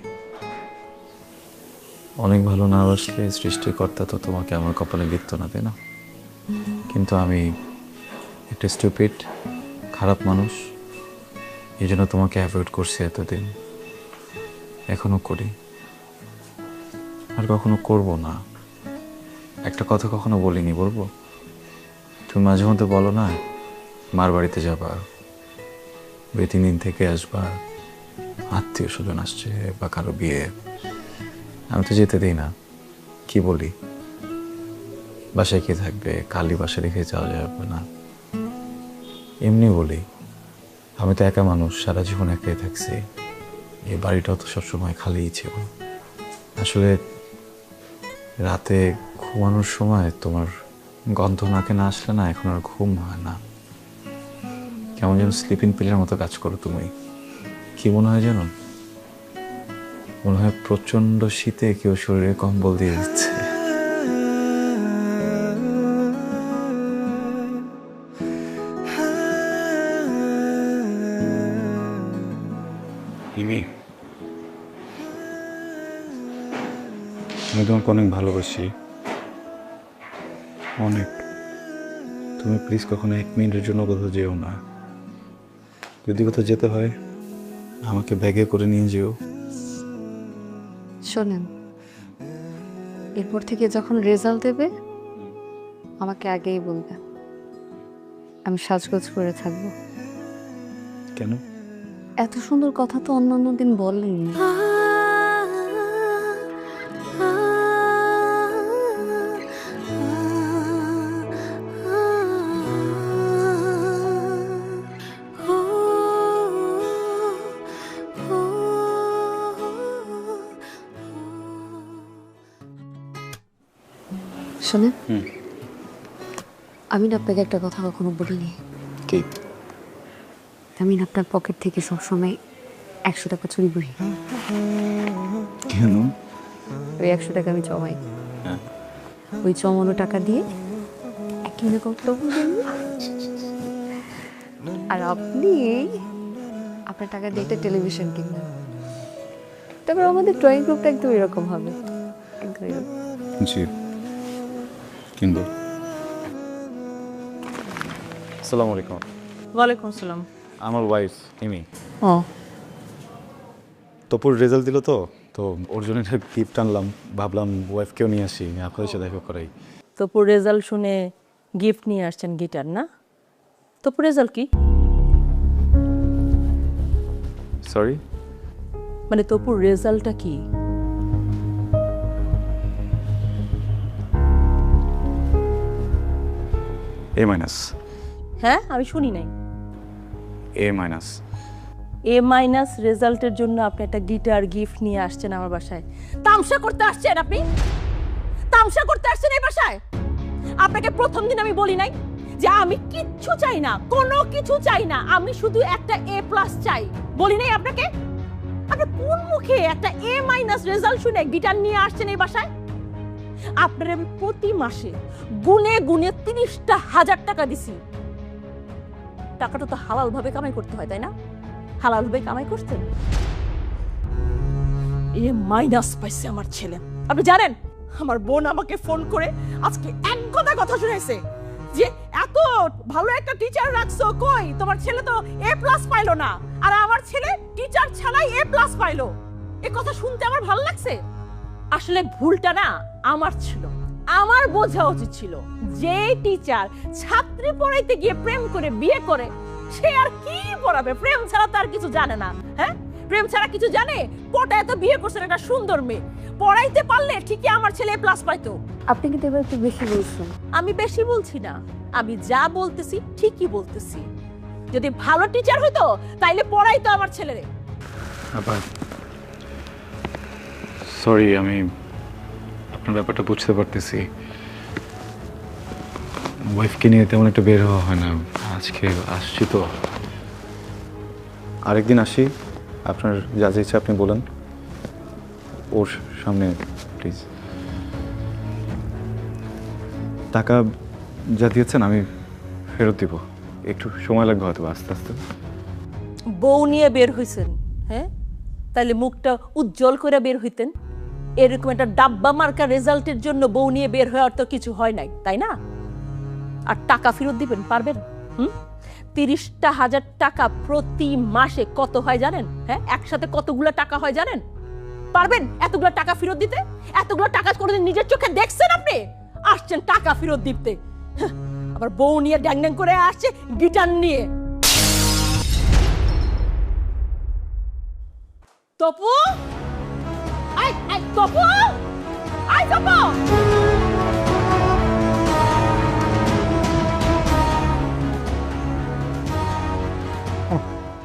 অনেক ভালো না বাসলে সৃষ্টিকর্তা তো তোমাকে আমার কপালে লিখত না, তাই না? কিন্তু আমি একটা স্টুপিড, খারাপ মানুষ, এই জন্য তোমাকে অ্যাভয়েড করছি এতদিন, এখনো করি, আর কখনো করব না। একটা কথা কখনো বলিনি, বলবো? তুমি মাঝে মধ্যে বলো না মার বাড়িতে যাবা, 2-3 দিন থেকে আসবা, আত্মীয় স্বজন আসছে বা কারো বিয়ে, আমি তো যেতে দিই না। কি বলি? বাসায় কে থাকবে, খালি বাসা রেখে যাওয়া যাবে না, এমনি বলি। আমি তো একা মানুষ, সারা জীবন একাই থাকছি, এই বাড়িটাও তো সবসময় খালিই ছিল। আসলে রাতে ঘুমানোর সময় তোমার গন্ধ নাকে না আসলে না, এখন আর ঘুম হয় না, কেমন যেন স্লিপিং পিলের মতো কাজ করো তুমি। কি মনে হয় যেন? মনে হয় প্রচন্ড শীতে কেউ শরীরে কম্বল দিয়ে দিচ্ছে। আমি তোমাকে অনেক ভালোবাসি, অনেক। তুমি প্লিজ কখনো 1 মিনিটের জন্য কোথাও যেও না। যদি কোথাও যেতে হয় আমাকে ব্যাগে করে নিয়ে যেও। শোনেন, এরপর থেকে যখন রেজাল্ট দেবে আমাকে আগেই বলবে, আমি সাজগোজ করে থাকবো। কেন? এত সুন্দর কথা তো অন্যান্য দিন বলেননি। শোনেন, আমি না আপনাকে একটা কথা কখনো বলিনি। কি? আমি না আপনার পকেট থেকে সবসময় 100 টাকা চুরি করি। কেন? ওই 100 টাকা আমি জমাই, ওই জমানো টাকা দিয়ে কিনে করতে। আর আপনি আপনার টাকা দিয়ে একটা টেলিভিশন কিনবেন, তারপর আমাদের ড্রয়িং রুমটা একদম এরকম হবে। জি কিনবো। আসসালামু আলাইকুম। ওয়ালাইকুম আসসালাম। আমার ওয়াইফ ইমি। ও, তপুর রেজাল্ট দিল তো, তো ওর জন্য একটা গিফট আনলাম, ভাবলাম ওয়াইফকেও নিয়ে আসি, আপনাদের সাথে দেখা করাই। তপুর রেজাল্ট শুনে গিফট নিয়ে আসছেন গিটার না? তপুর রেজাল্ট কি? সরি? মানে তপুর রেজাল্টটা কি? এ মাইনাস। হ্যাঁ, আমি শুনি নাই। এ মাইনাস। এ মাইনাস রেজাল্টের জন্য আপনি একটা গিটার গিফট নিয়ে আসছেন আমার বাসায়? তামসা করতে আসছেন আপনি? তামসা করতে আসছেন এই বাসায়? আপনাকে প্রথম দিন আমি বলি নাই যে আমি কিচ্ছু চাই না, কোনো কিছু চাই না, আমি শুধু একটা এ প্লাস চাই? বলি নাই আপনাকে? আপনি কোন মুখে একটা এ মাইনাস রেজাল্ট শুনে গিটার নিয়ে আসছেন এই বাসায়? আপনার আমি প্রতি মাসে গুনে গুনে 30,000 টাকা দিছি। টাকাটা তো হালাল ভাবে কামাই করতে হয়, তাই না? হালাল ভাবে কামাই করতেন? এ মাইনাস পাইছে আমার ছেলে। আপনি জানেন, আমার বোন আমাকে ফোন করে আজকে এক কথা শুনাইছে যে এত ভালো একটা টিচার রাখছো, কই তোমার ছেলে তো এ প্লাস পাইলো না, আর আমার ছেলে টিচার ছাড়াই এ প্লাস পাইলো। এই কথা শুনতে আমার ভালো লাগছে। আসলে ভুলটা না আমার ছিল, আমার বোঝা উচিত ছিল যে টিচার ছাত্রী পড়াইতে গিয়ে প্রেম করে বিয়ে করে, সে আর কি পড়াবে? প্রেম ছাড়া তার কিছু জানে না। হ্যাঁ, প্রেম ছাড়া কিছু জানে? পটায় তো বিয়ে করছেন একটা সুন্দর মেয়ে, পড়াইতে পারলে ঠিকই আমার ছেলে প্লাস পাইতো। আপনি কিন্তু এবার একটু বেশি বলছেন। আমি বেশি বলছি না, আমি যা বলতেছি ঠিকই বলতেছি। যদি ভালো টিচার হইতো তাইলে পড়াইতো আমার ছেলেরে। আবার সরি, আমি আপনার ব্যাপারটা বুঝতে পারতেছি। ওয়াইফকে নিয়ে তেমন একটা বের হওয়া হয় না, আজকে আসছি তো। আরেকদিন আসি, আপনার যা যা ইচ্ছা আপনি বলেন, ওর সামনে প্লিজ। টাকা যা দিয়েছেন আমি ফেরত দিব, একটু সময় লাগবে হয়তো, আস্তে আস্তে। বউ নিয়ে বের হইছেন, হ্যাঁ? তাইলে মুখটা উজ্জ্বল করে বের হইতেন। এরকম একটা ডাব্বা মার্কা রেজাল্টের জন্য বউ নিয়ে বের হওয়ার তো কিছু হয় নাই, তাই না? আর টাকা ফেরত দিবেন পারবেন? 30,000 টাকা প্রতি মাসে কত হয় জানেন? হ্যাঁ, একসাথে কতগুলো টাকা হয় জানেন? পারবেন এতগুলো টাকা ফেরত দিতে? এতগুলো টাকা কোনোদিন নিজের চোখে দেখছেন আপনি? আসছেন টাকা ফেরত দিতে, আবার বউ নিয়ে ড্যাং ড্যাং করে আসছে গিটার নিয়ে। তপু, আই আই তপু, আই তপু।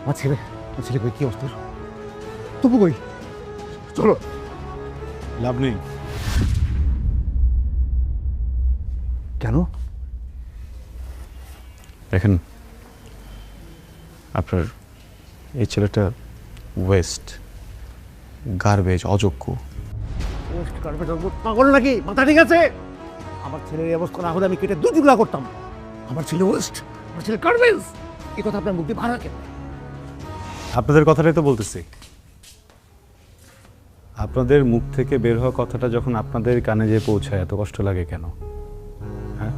আমার ছেলে কই, কি অবস্থা? তপু কই? চলো। লাভ নেই। কেন? দেখেন, আপনার এই ছেলেটা ওয়েস্ট, গার্বেজ, অযোগ্য। পাগল নাকি? মাথা ঠিক আছে? আমার ছেলের এই অবস্থা না হলে আমি কেটে 2 টুকরা করতাম। আমার ছেলে ওয়েস্ট, আমার ছেলে গার্বেজ, এই কথা আপনার মুখ দিয়ে ভাড়া কেন? আপনাদের কথাটাই তো বলতেছি। আপনাদের মুখ থেকে বের হওয়া কথাটা যখন আপনাদের কানে যেয়ে পৌঁছায় এত কষ্ট লাগে কেন? হ্যাঁ,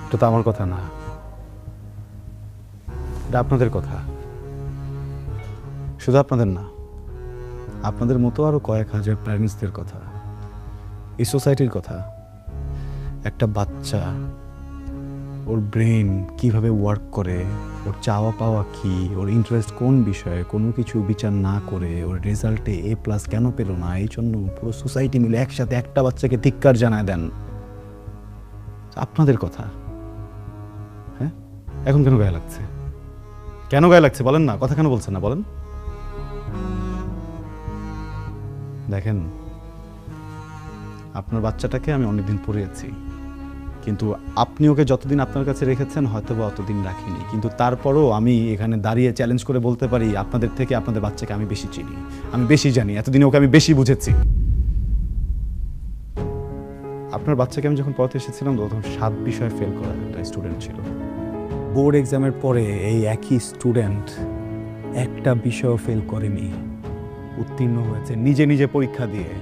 এটা তো আমার কথা না, এটা আপনাদের কথা। শুধু আপনাদের না, আপনাদের মতো আরো কয়েক হাজার প্যারেন্টসদের কথা, এই সোসাইটির কথা। একটা বাচ্চা, ওর ব্রেন কিভাবে ওয়ার্ক করে, ওর চাওয়া পাওয়া কি, ওর ইন্টারেস্ট কোন বিষয়ে, কোনো কিছু বিচার না করে ওর রেজাল্টে এ প্লাস কেন পেল না, এই জন্য পুরো সোসাইটি মিলে একসাথে একটা বাচ্চাকে ধিক্কার জানায় দেন। আপনাদের কথা। হ্যাঁ, এখন কেন গায়ে লাগছে? কেন গায়ে লাগছে বলেন না, কথা কেন বলছেন না বলেন? দেখেন, আপনার বাচ্চাটাকে আমি অনেকদিন পড়িয়েছি, কিন্তু আপনি ওকে যতদিন আপনার কাছে রেখেছেন হয়তো বা অতদিন রাখিনি, কিন্তু তারপরও আমি এখানে দাঁড়িয়ে চ্যালেঞ্জ করে বলতে পারি আপনাদের থেকে আপনাদের বাচ্চাকে আমি বেশি চিনি, আমি বেশি জানি, এতদিনে ওকে আমি বেশি বুঝেছি। আপনার বাচ্চাকে আমি যখন পড়াতে এসেছিলাম তখন 7 বিষয়ে ফেল করা একটা স্টুডেন্ট ছিল। বোর্ড এক্সামের পরে এই একই স্টুডেন্ট একটা বিষয়ও ফেল করেনি, উত্তীর্ণ হয়েছে নিজে নিজে পরীক্ষা দিয়ে।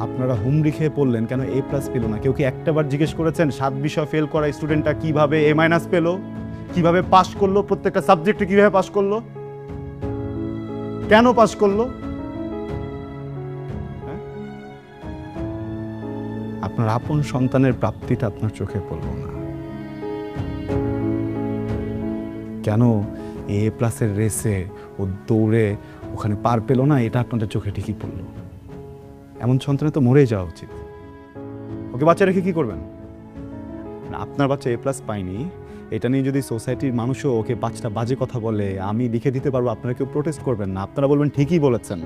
আপনারা হুমড়ি খেয়ে পড়লেন কেন A+ পেল না? কেউ কি একটাবার জিজ্ঞেস করেছেন 7 বিষয় ফেল করা স্টুডেন্টটা কিভাবে A- পেল, কিভাবে পাস করলো, প্রত্যেকটা সাবজেক্টে কিভাবে পাস করলো, কেন পাস করলো? হ্যাঁ? আপনার আপন সন্তানের প্রাপ্তিটা আপনার চোখে পড়ল না কেন? A+ রেসে ও দৌড়ে ওখানে পার পেল না, এটা আপনাদের চোখে ঠিকই পড়লো। এমন সন্তানে তো মরেই যাওয়া উচিত। ওকে বাচ্চা রেখে কি করবেন? আপনার বাচ্চা A+ পায়নি এটা নিয়ে যদি সোসাইটির মানুষও ওকে 5টা বাজে কথা বলে, আমি লিখে দিতে পারবো, আপনারা কেউ প্রোটেস্ট করবেন না, আপনারা বলবেন ঠিকই বলেছেন।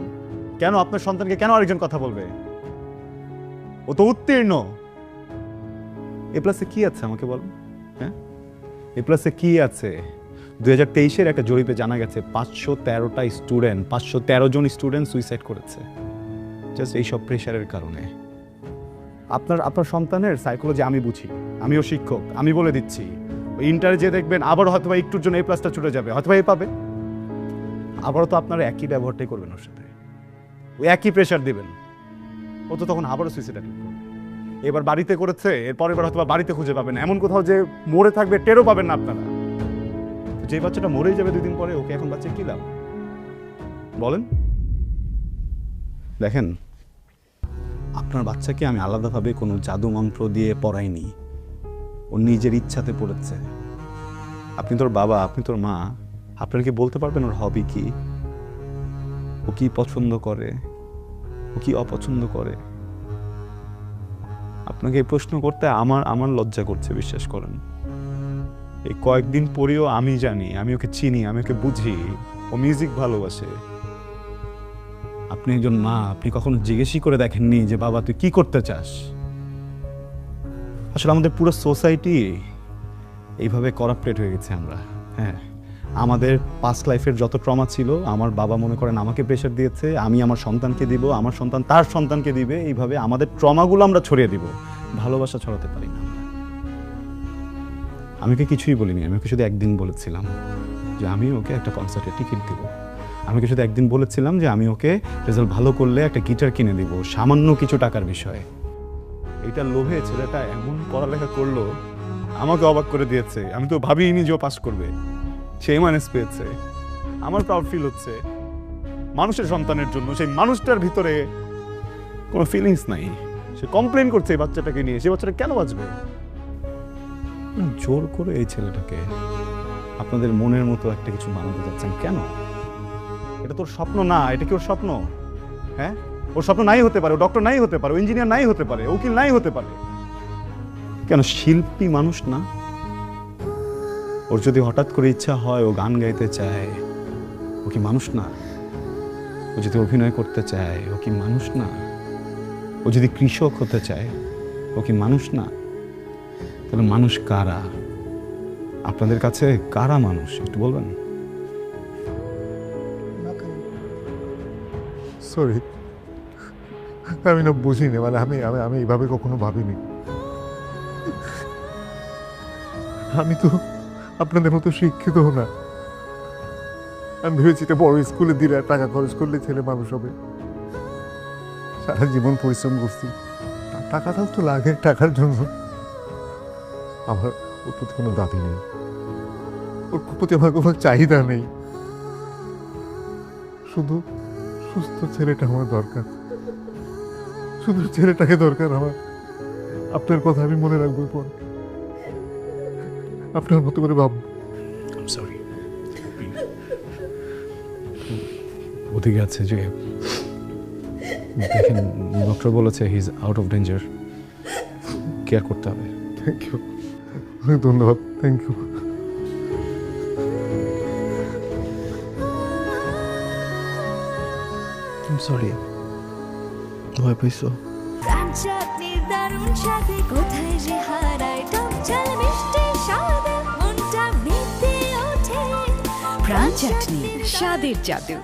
কেন আপনার সন্তানকে কেন আরেকজন কথা বলবে? ও তো উত্তীর্ণ। A+ কি আছে আমাকে বলুন? হ্যাঁ, A+ কি আছে? 2023-এর একটা জরিপে জানা গেছে 513 জন স্টুডেন্ট সুইসাইড করেছে জাস্ট এইসব প্রেশারের কারণে। আপনার সন্তানের সাইকোলজি আমি বুঝি, আমিও শিক্ষক, আমি বলে দিচ্ছি ওই ইন্টারে যে দেখবেন আবার হয়তো বা একটুর জন্য A+টা ছুটে যাবে, হয়তো A পাবে, আবারও তো আপনারা একই ব্যবহারটাই করবেন ওর সাথে, ওই একই প্রেশার দিবেন, ও তো তখন আবারও সুইসাইড করবে। এবার বাড়িতে করেছে, এরপরের বার হয়তো বা বাড়িতে খুঁজে পাবেন, এমন কোথাও যে মরে থাকবে টেরও পাবেন না আপনারা। যে বাচ্চাটা মরেই যাবে 2 দিন পরে, ওকে এখন বাচ্চা কি লাভ বলেন? দেখেন, আপনার বাচ্চাকে আমি আলাদাভাবে কোনো জাদু মন্ত্র দিয়ে পড়াইনি, ও নিজের ইচ্ছাতে পড়েছে। আপনি তোর বাবা, আপনি তোর মা, আপনারা কি বলতে পারবেন ওর হবি কি, ও কি পছন্দ করে, ও কি অপছন্দ করে? আপনাকে এই প্রশ্ন করতে আমার লজ্জা করছে, বিশ্বাস করেন। এই কয়েকদিন পরেও আমি জানি, আমি ওকে চিনি, আমি ওকে বুঝি, ও মিউজিক ভালোবাসে। আপনি একজন মা, আপনি কখনো জিজ্ঞেসই করে দেখেননি যে বাবা তুই কি করতে চাস? আসলে আমাদের পুরো সোসাইটি এইভাবে করাপ্টেড হয়ে গেছে আমরা। হ্যাঁ, আমাদের পাস্ট লাইফের যত ট্রমা ছিল, আমার বাবা মনে করেন আমাকে প্রেশার দিয়েছে, আমি আমার সন্তানকে দিব, আমার সন্তান তার সন্তানকে দিবে, এইভাবে আমাদের ট্রমাগুলো আমরা ছড়িয়ে দিব, ভালোবাসা ছড়াতে পারি না। আমি ওকে কিছুই বলিনি, আমি ওকে শুধু একদিন বলেছিলাম যে আমি ওকে একটা কনসার্টের টিকিট দিব, আমি ওকে শুধু একদিন বলেছিলাম যে আমি ওকে রেজাল্ট ভালো করলে একটা গিটার কিনে দিব, সামান্য কিছু টাকার বিষয়ে। এইটার লোভে ছেলেটা এমন পড়ালেখা করলো, আমাকে অবাক করে দিয়েছে। আমি তো ভাবিনি যে ও পাস করবে, সে A- পেয়েছে। আমার প্রাউড ফিল হচ্ছে মানুষের সন্তানের জন্য। সেই মানুষটার ভিতরে কোনো ফিলিংস নাই, সে কমপ্লেন করছে এই বাচ্চাটাকে নিয়ে। সে বাচ্চাটা কেন বাঁচবে? জোর করে এই ছেলেটাকে আপনাদের মনের মতো একটা কিছু বানাতে যাচ্ছেন কেন? এটা তোর স্বপ্ন না, এটা কি ওর স্বপ্ন? হ্যাঁ, ওর স্বপ্ন নাই হতে পারে, ও ডক্টর নাই হতে পারে, ও ইঞ্জিনিয়ার নাই হতে পারে, উকিল নাই হতে পারে, কেন শিল্পী মানুষ না? ওর যদি হঠাৎ করে ইচ্ছা হয় ও গান গাইতে চায়, ও কি মানুষ না? ও যদি অভিনয় করতে চায়, ও কি মানুষ না? ও যদি কৃষক হতে চায়, ও কি মানুষ না? তাহলে মানুষ কারা? আপনাদের কাছে কারা মানুষ একটু বলবেন? সরি, আমি না বুঝিনি, মানে আমি আমি এইভাবে কখনো ভাবিনি। আমি তো আপনাদের মতো শিক্ষিত না। আমি ভেবেছি এটা বড় স্কুলে দিলে টাকা খরচ করলে ছেলে মানুষ হবে। সারা জীবন পরিশ্রম করছি, টাকাটাও তো লাগে, টাকার জন্য। আমার ওর প্রতি কোনো দাবি নেই, ওর প্রতি আমার কোনো চাহিদা নেই, শুধু সুস্থ ছেলেটা আমার দরকার, শুধু ছেলেটাকে দরকার আমার। আপনার কথা আমি মনে রাখবো, পর আপনার মতো করে ভাববো। সরি, ওদিকে আছে যে দেখেন, ডক্টর বলেছে he is out of danger, care করতে হবে। থ্যাংক ইউ, অনেক ধন্যবাদ, থ্যাংক ইউ। সরি, ভয় পাইছো? দারুণ স্বাদে কোথায় যে হারায় টক ঝাল মিষ্টি স্বাদে মনটা মেতে ওঠে প্রাণ চাটনি স্বাদের জাদু